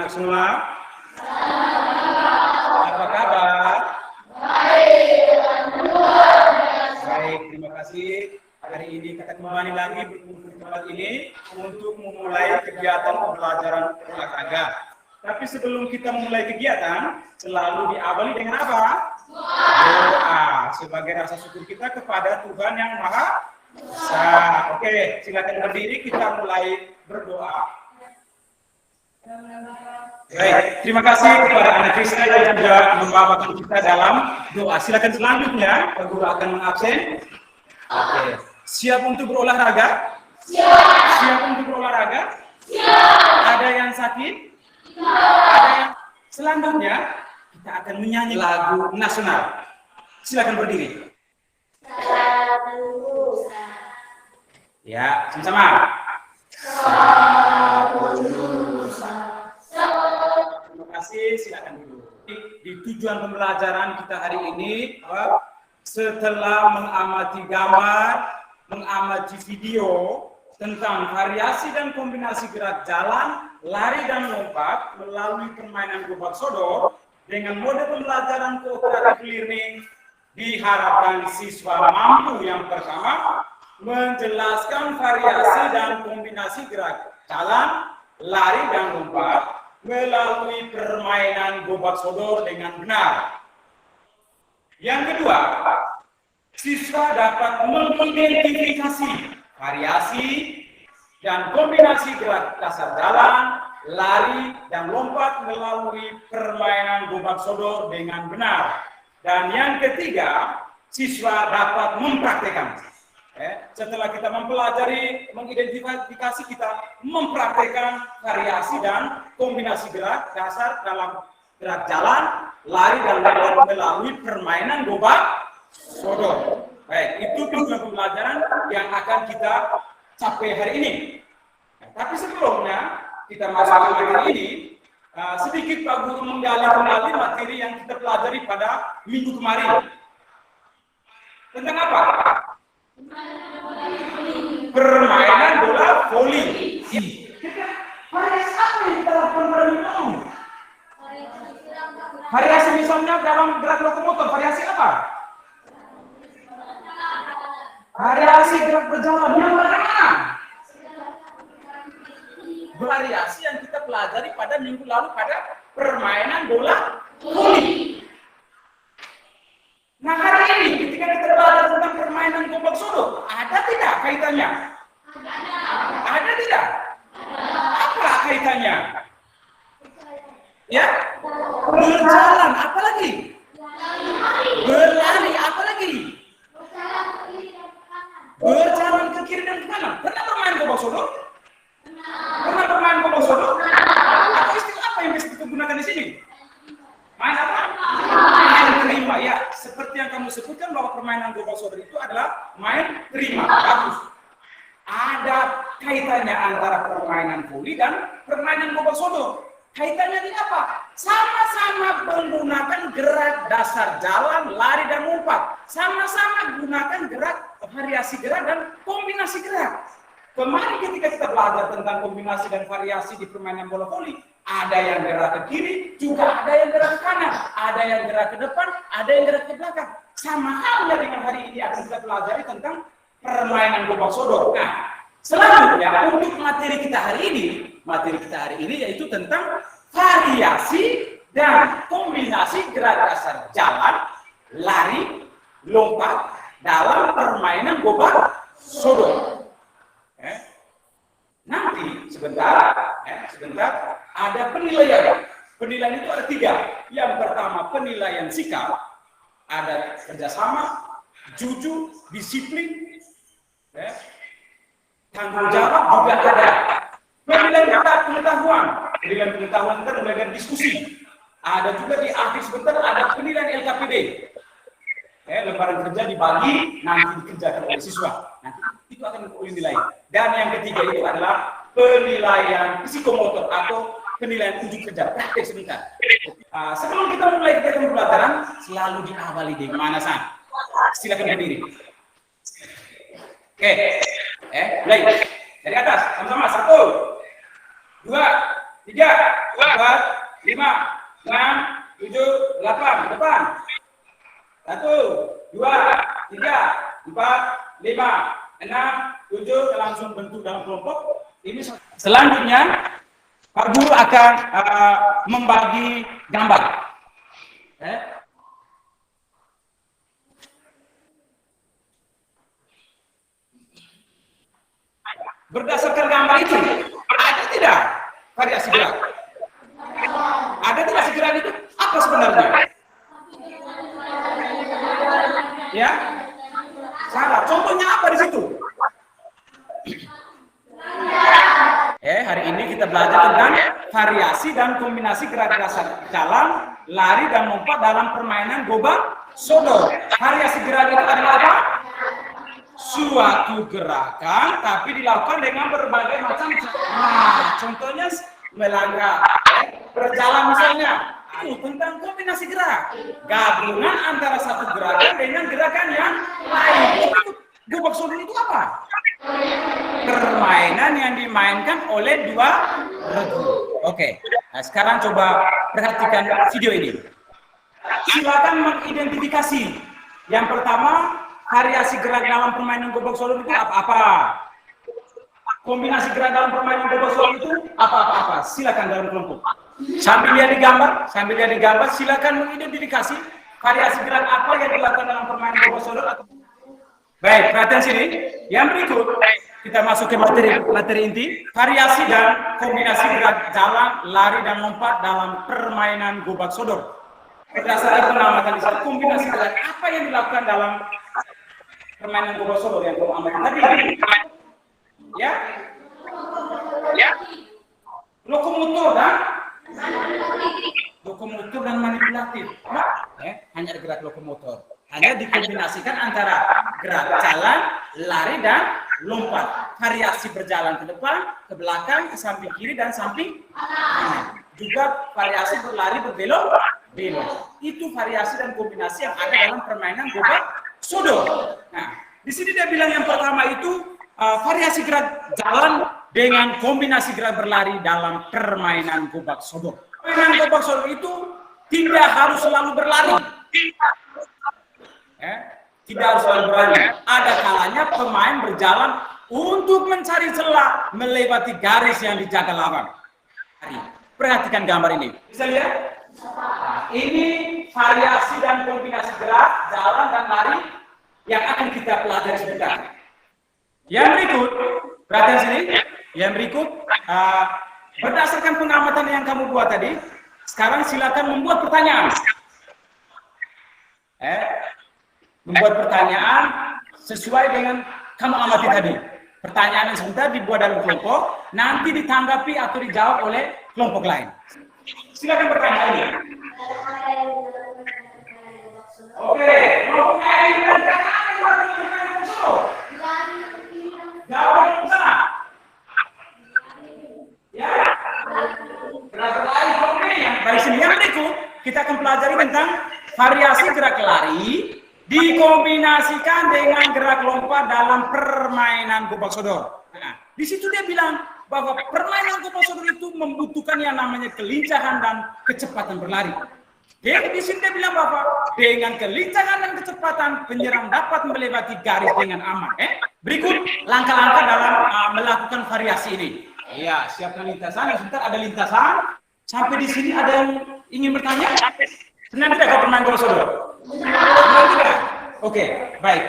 anak-anak semua. Apa kabar? Baik, terima kasih. Hari ini kita kembali lagi berkumpul di tempat ini untuk memulai kegiatan pembelajaran olahraga. Tapi sebelum kita memulai kegiatan, selalu diawali dengan apa? Doa sebagai rasa syukur kita kepada Tuhan yang Maha Esa. Oke, silakan berdiri, kita mulai berdoa. Baik, terima kasih kepada anak Krishna yang sudah membawakan kita dalam doa. Silakan selanjutnya, Pak Guru akan mengabsen. Oke, siap untuk berolahraga? Siap untuk berolahraga? Ada yang sakit? Ada yang selanjutnya kita akan menyanyi lagu nasional. Silakan berdiri. Ya, sama-sama. Terima kasih, silakan dulu. Di tujuan pembelajaran kita hari ini, setelah mengamati gambar, mengamati video tentang variasi dan kombinasi gerak jalan, lari dan lompat melalui permainan gobak sodor dengan mode pembelajaran cooperative learning, diharapkan siswa mampu yang pertama menjelaskan variasi dan kombinasi gerak jalan, lari dan lompat melalui permainan gobak sodor dengan benar. Yang kedua, siswa dapat mengidentifikasi variasi dan kombinasi gerak dasar jalan, lari, dan lompat melalui permainan gobak sodor dengan benar. Dan yang ketiga, siswa dapat mempraktekkan. Setelah kita mempelajari, mengidentifikasi, kita mempraktekkan variasi dan kombinasi gerak dasar dalam gerak jalan, lari, dan lompat melalui permainan gobak sodor. Baik, itu tujuan pembelajaran yang akan kita capai hari ini. Tapi sebelumnya kita masuk ke materi ini, sedikit Pak Guru menggali kembali materi yang kita pelajari pada minggu kemarin. Tentang apa? Permainan bola voli. Variasi apa yang kita lakukan pada minggu ini? Variasi misalnya dalam gerak lokomotor, variasi apa? Variasi gerak berjalan yang mana? Variasi yang kita pelajari pada minggu lalu pada permainan bola voli. Nah, hari ini ketika kita belajar tentang permainan gobak sodor, ada tidak kaitannya? Ada tidak? Apa kaitannya? Ya, berjalan, apa lagi? Berlari, apa lagi? Berjalan ke kiri dan ke kanan. Pernah bermain gobak sodor? Pernah bermain gobak sodor? Atau istilah apa yang bisa kita gunakan di sini? Main apa? Main terima, ya. Seperti yang kamu sebutkan bahwa permainan gobak sodor itu adalah main terima. Bagus. Ada kaitannya antara permainan voli dan permainan gobak sodor. Kaitannya di apa? Sama-sama menggunakan gerak dasar jalan, lari, dan lompat. Sama-sama gunakan gerak, variasi gerak, dan kombinasi gerak. Kemarin ketika kita belajar tentang kombinasi dan variasi di permainan bola voli, ada yang gerak ke kiri, juga ada yang gerak ke kanan, ada yang gerak ke depan, ada yang gerak ke belakang. Sama halnya dengan hari ini akan kita pelajari tentang permainan gobak sodor. Nah, selanjutnya untuk materi kita hari ini yaitu tentang variasi dan kombinasi gerak dasar jalan, lari, lompat dalam permainan gobak sodor. Nanti sebentar ada penilaian. Penilaian itu ada 3. Yang pertama penilaian sikap, ada kerjasama, jujur, disiplin, tanggung jawab juga ada. Penilaian pengetahuan kita dengan diskusi. Ada juga di akhir sebentar ada penilaian LKPD. Lembaran kerja dibagi, nanti dikerjakan oleh siswa. Nanti itu akan dinilai. Dan yang ketiga itu adalah penilaian psikomotor atau penilaian uji kerja praktek sebentar. Sebelum kita mulai kegiatan pembelajaran, selalu diawali dari mana San? Silakan berdiri. Oke, mulai dari atas, sama-sama 1, 2, 3. 5, 6, 7, 8. Depan. 1, 2, 3, 4, 5, 6, 7. Langsung bentuk dalam kelompok. Ini selanjutnya Pak Guru akan membagi gambar. Berdasarkan gambar itu, ada tidak variasi gerak? Ada tidak segera itu? Apa sebenarnya? Ya, salah. Contohnya apa di situ? Hari ini kita belajar tentang variasi dan kombinasi gerak-gerak jalan, lari dan lompat dalam permainan gobak sodor. Variasi gerak itu adalah apa? Suatu gerakan tapi dilakukan dengan berbagai macam contohnya melangkah, berjalan misalnya. Tentang kombinasi gerak, gabungan antara satu gerakan dengan gerakan yang lain. Gobak sodor itu apa? Permainan yang dimainkan oleh dua regu. Oke. Nah, sekarang coba perhatikan video ini. Silakan mengidentifikasi. Yang pertama, variasi gerak dalam permainan gobak sodor itu apa-apa? Kombinasi gerak dalam permainan gobak sodor itu apa-apa? Silakan dalam kelompok. Sambil lihat di gambar, silakan mengidentifikasi variasi gerak apa yang dilakukan dalam permainan gobak sodor. Baik, perhatian sini. Yang berikut kita masuk ke materi inti. Variasi dan kombinasi gerak jalan, lari dan lompat dalam permainan gobak sodor. Berdasarkan pengamatan di sana, kombinasi gerak apa yang dilakukan dalam permainan gobak sodor yang kamu amati tadi? Ya, lokomotor dan manipulatif. Hanya ada gerak lokomotor. Hanya dikombinasikan antara gerak jalan, lari dan lompat. Variasi berjalan ke depan, ke belakang, ke samping kiri dan samping kanan. Juga variasi berlari berbelok. Itu variasi dan kombinasi yang ada dalam permainan gobak sodor. Nah, di sini dia bilang yang pertama itu variasi gerak jalan dengan kombinasi gerak berlari dalam permainan gobak sodor. Permainan gobak sodor itu tidak harus selalu berlari. Tidak harus selalu berlari. Ada kalanya pemain berjalan untuk mencari celah melewati garis yang dijaga lawan. Perhatikan gambar ini. Bisa lihat? Ini variasi dan kombinasi gerak, jalan dan lari yang akan kita pelajari sebentar. Yang berikut, perhatian sini. Yang berikut, berdasarkan pengamatan yang kamu buat tadi, sekarang silakan membuat pertanyaan. Membuat pertanyaan sesuai dengan kamu amati tadi. Pertanyaan yang sebentar dibuat dalam kelompok, nanti ditanggapi atau dijawab oleh kelompok lain. Silakan bertanya ini. Oke, kelompok lain jawab di sana. Ya. Gerak-gerak oke. Dari sini yang berikut kita akan pelajari tentang variasi gerak lari dikombinasikan dengan gerak lompat dalam permainan gobak sodor. Nah, di situ dia bilang bahwa permainan gobak sodor itu membutuhkan yang namanya kelincahan dan kecepatan berlari. Jadi di sini dia bilang bahwa dengan kelincahan dan kecepatan penyerang dapat melewati garis dengan aman. Berikut langkah-langkah dalam melakukan variasi ini. Iya, siapkan lintasan. Sebentar ada lintasan. Sampai di sini ada yang ingin bertanya? Senang tidak kau bermain gobak sodor? Oke, baik.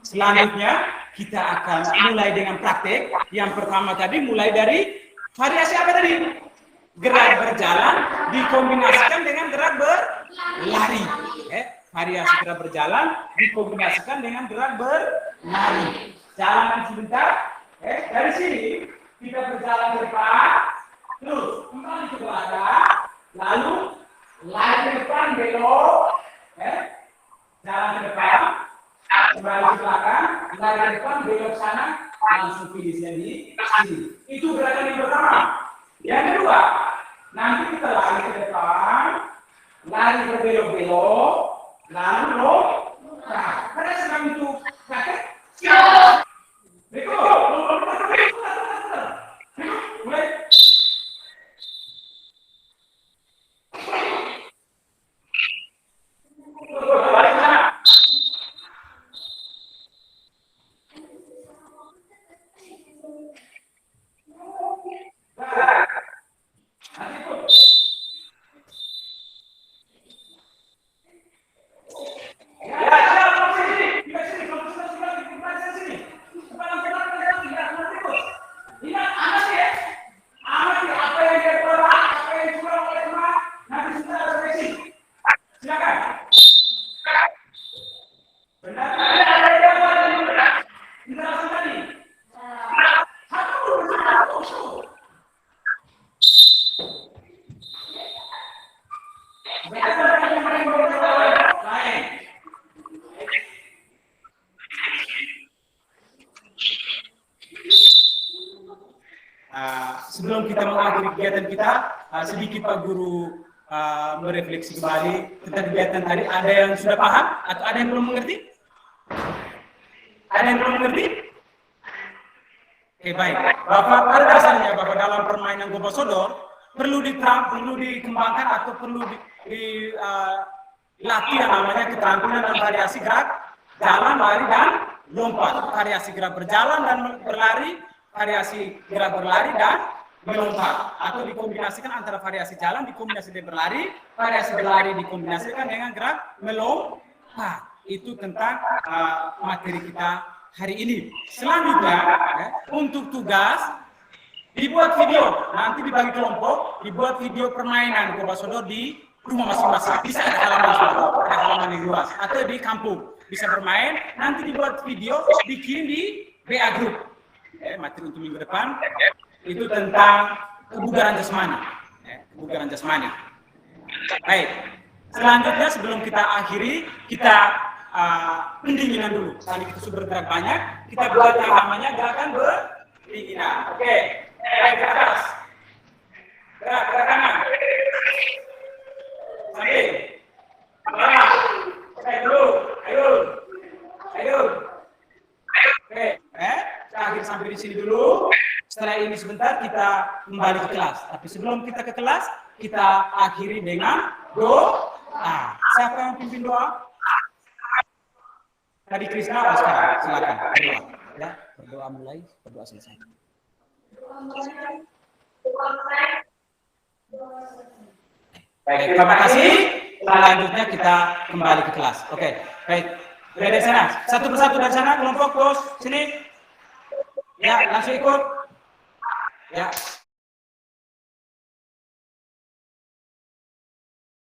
Selanjutnya kita akan mulai dengan praktek. Yang pertama tadi mulai dari variasi apa tadi? Gerak berjalan dikombinasikan dengan gerak berlari. Variasi gerak berjalan dikombinasikan dengan gerak berlari. Jalan sebentar. Dari sini kita berjalan ke depan, terus kembali ke belakang, lalu lari ke depan belok. Jalan ke depan, kembali ke belakang, lari ke depan, belok sana, langsung finishnya di sini. Itu gerakan yang pertama. Yang kedua, nanti kita lari ke depan, lari berbelok-belok, lalu lompat. Pada sedang itu praktek, siap. Berikut, mulai. sebelum kita mengakhiri kegiatan kita, sedikit Pak Guru merefleksi kembali tentang kegiatan tadi. Ada yang sudah paham atau ada yang belum mengerti? Ada yang belum mengerti? Oke, baik. Bapak, pada dasarnya Bapak dalam permainan gobak sodor perlu dikembangkan atau perlu dilatih yang namanya keterampilan dan variasi gerak jalan, lari, dan lompat. Variasi gerak berjalan dan berlari, variasi gerak berlari dan melompat. Atau dikombinasikan antara variasi jalan dikombinasi dengan berlari, variasi berlari dikombinasikan dengan gerak melompat. Itu tentang materi kita hari ini. Selanjutnya, untuk tugas dibuat video, nanti dibagi kelompok, dibuat video permainan gobak sodor di rumah masing-masing. Bisa ada halaman yang luas, atau di kampung bisa bermain. Nanti dibuat video, dikirim di WA Group. Materi untuk minggu depan itu tentang kebugaran jasmani. Kebugaran jasmani. Baik. Selanjutnya sebelum kita akhiri, kita pendinginan dulu. Tadi kita sudah bergerak banyak, kita buat yang namanya gerakan pendinginan. Oke. Baik, ke atas. Gerak kanan. Samping. Bawah. Oke, dulu. Ayo. Oke, kita akhir sampai di sini dulu. Setelah ini sebentar kita kembali ke kelas. Tapi sebelum kita ke kelas, kita akhiri dengan doa. Siapa yang pimpin doa? Tadi Krisna, sekarang silakan berdoa. Ya, berdoa mulai, berdoa selesai. Baik, terima kasih. Selanjutnya kita kembali ke kelas. Oke, baik. Dari sana, satu persatu dari sana, kelompok bos, sini. Ya, langsung ikut. Ya.